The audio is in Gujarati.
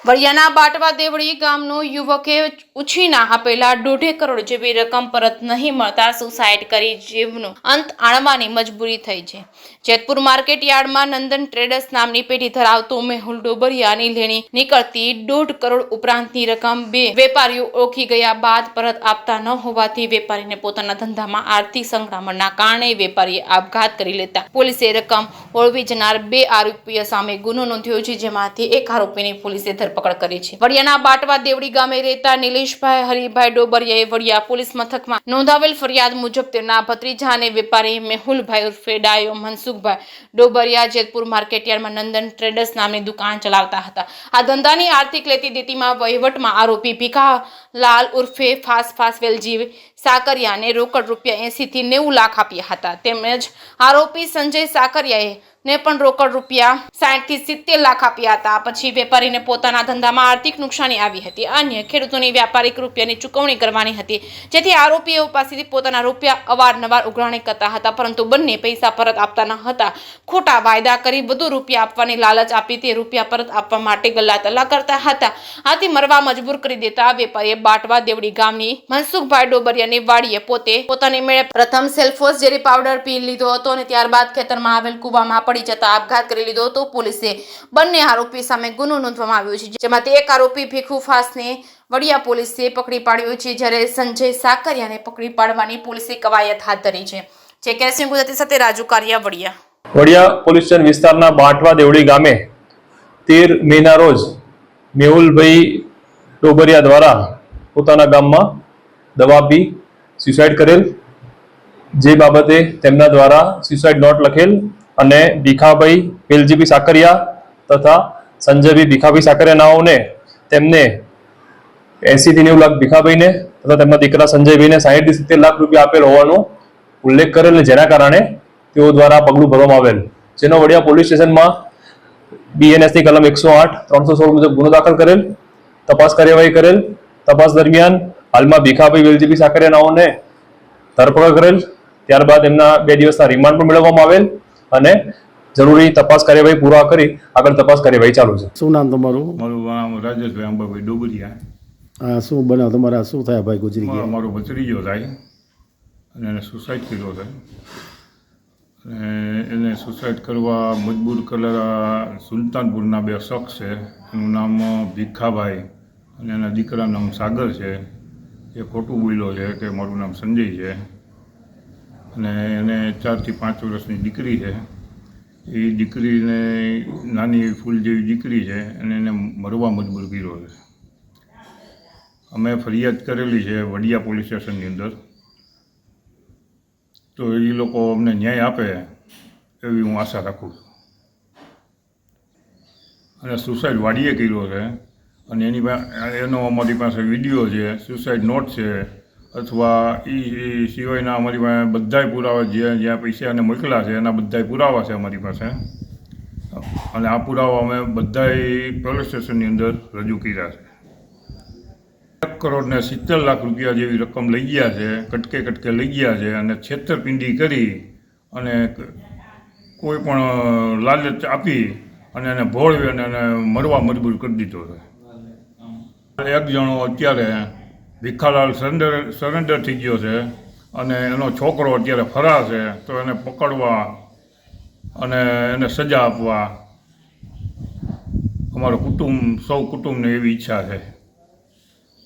વડિયાના બાટવા દેવળી ગામનો યુવકે ઉછીના આપેલા 1.5 કરોડ જેવી રકમ પરત નહીં મળતા સુસાઇડ કરી જીવનો અંત આણવાની મજબૂરી થઈ છે। જેતપુર માર્કેટ યાર્ડમાં નંદન ટ્રેડર્સ નામની પેઢી ધરાવતો મેહુલ ડોબરિયાની લેણી નીકળતી 1.5 કરોડ ઉપરાંતની રકમ બે વેપારીઓ ઓળખી ગયા બાદ પરત આપતા ન હોવાથી વેપારીને પોતાના ધંધામાં આર્થિક સંકળામણના કારણે વેપારીએ આપઘાત કરી લેતા પોલીસે રકમ ઓળવી જનાર 2 આરોપીઓ સામે ગુનો નોંધ્યો છે, જેમાંથી એક આરોપીની પોલીસે ધરપકડ કરી છે। વડિયાના બાટવા દેવળી ગામે રહેતા નિલેશભાઈ હરિભાઈ ડોબરિયાએ વડિયા પોલીસ મથકમાં નોંધાવેલ ફરિયાદ મુજબ તેના ભત્રીજા અને વેપારી મેહુલભાઈ ઉર્ફે ડાયો મનસુખભાઈ ડોબરિયા જેતપુર માર્કેટયાર્ડમાં નંદન ટ્રેડર્સ નામની દુકાન ચલાવતા હતા। આ ધંધાની આર્થિક લેતી દેતીમાં વહીવટમાં આરોપી ભીખાલાલ ઉર્ફે ફાસ વેલજી સાકરિયાને રોકડ રૂપિયા 80 થી 90 લાખ આપ્યા હતા। તેમજ આરોપી સંજય સાકરિયાએ ને પણ રોકડ રૂપિયા 60 થી 70 લાખ આપ્યા હતા। પછી વેપારીને પોતાના ધંધામાં આર્થિક નુકસાની આવી હતી। અન્ય ખેડૂતોની વ્યાપારિક રૂપિયાની ચૂકવણી કરવાની હતી, જેથી આરોપીઓ પાસેથી પોતાના રૂપિયા અવારનવાર ઉઘરાણી કરતા હતા, પરંતુ બંને પૈસા પરત આપતા ન હતા। ખોટા વાયદા કરી વધુ રૂપિયા આપવાની લાલચ આપી તે રૂપિયા પરત આપવા માટે ગલ્લાતલ્લા કરતા હતા। આથી મરવા મજબૂર કરી દેતા વેપારીએ બાટવા દેવડી ગામની મનસુખભાઈ ડોબરિયાની વાડીએ પોતાની મેળે પ્રથમ સેલ્ફોસ ઝેરી પાવડર પી લીધો હતો અને ત્યારબાદ ખેતરમાં આવેલ કૂવામાં પડી જતા આપઘાત કરી લીધો હતો। પોલીસે બંને આરોપી સામે ગુનો નોંધવામાં આવ્યો છે, જેમાંથી એક આરોપી ભીખુ ફાસને વડિયા પોલીસે પકડી પાડ્યો છે, જ્યારે સંજય સાકરિયાને પકડી પાડવાની પોલીસે કવાયત હાથ ધરી છે। જે કેસની ગુજરાતી સાથે રાજુ કારિયા વડિયા પોલીસ સ્ટેશન વિસ્તારના બાટવા દેવળી ગામે 13 મેના રોજ મેહુલભાઈ ડોબરિયા દ્વારા પોતાના ગામમાં દવા પી સુસાઇડ કરેલ, જે બાબતે તેમના દ્વારા સુસાઇડ નોટ લખેલ અને ભીખાભાઈ વેલજીભાઈ સાકરિયા તથા સંજયભાઈ ભીખાભાઈ સાકરિયા નાઓને તેમને 80 થી 90 લાખ ભીખાભાઈને તથા તેમના દીકરા સંજયભાઈને 60 થી 70 લાખ રૂપિયા આપેલ હોવાનો ઉલ્લેખ કરેલ, જેના કારણે તેઓ દ્વારા પગલું ભરવામાં આવેલ, જેનો વડિયા પોલીસ સ્ટેશનમાં બીએનએસની કલમ 108 316 મુજબ ગુનો દાખલ કરેલ, તપાસ કાર્યવાહી કરેલ। તપાસ દરમિયાન હાલમાં ભીખાભાઈ વેલજીભાઈ સાકરિયા નાઓને ધરપકડ કરેલ, ત્યારબાદ એમના 2 દિવસના રિમાન્ડ પણ મેળવવામાં આવેલ અને જરૂરી તપાસ કાર્યવાહી પૂરા કરી આગળ તપાસ કાર્યવાહી ચાલુ છે। શું નામ તમારું? મારું નામ રાજેશભાઈ અંબાભાઈ ડોબરિયા। શું બનાવ તમારા શું થયા ભાઈ ગુજરી ગયા? મારો ભત્રીજો થાય અને એને સુસાઇડ કર્યો છે અને એને સુસાઇડ કરવા મજબૂર કરેલા સુલતાનપુરના 2 શખ્સ છે। એનું નામ ભીખાભાઈ અને એના દીકરાનું નામ સાગર છે। એ ખોટું બોલ્યો છે કે મારું નામ સંજય છે અને એને 4 થી 5 વર્ષની દીકરી છે। એ દીકરીને નાની એવી ફૂલ જેવી દીકરી છે અને એને મરવા મજબૂર કર્યો છે। અમે ફરિયાદ કરેલી છે વડિયા પોલીસ સ્ટેશનની અંદર, તો એ લોકો અમને ન્યાય આપે એવી હું આશા રાખું છું। અને સુસાઇડ વાડીએ કર્યો છે અને એનો અમારી પાસે વિડીયો છે, સુસાઇડ નોટ છે, અથવા એ સિવાયના અમારી પાસે બધાય પુરાવા જ્યાં પૈસા એને મોકલ્યા છે એના બધાય પુરાવા છે અમારી પાસે, અને આ પુરાવા અમે બધાય પોલીસ સ્ટેશનની અંદર રજૂ કર્યા છે। 1 કરોડ ને 70 લાખ રૂપિયા જેવી રકમ લઈ ગયા છે, કટકે લઈ ગયા છે અને છેતરપિંડી કરી અને કોઈ પણ લાલચ આપી અને એને ભોળવી અને એને મરવા મજબૂર કરી દીધો છે। એક જણો અત્યારે ભીખાલાલ સરેન્ડર થઈ ગયો છે અને એનો છોકરો અત્યારે ફરાર છે, તો એને પકડવા અને એને સજા આપવા અમારો સૌ કુટુંબને એવી ઈચ્છા છે।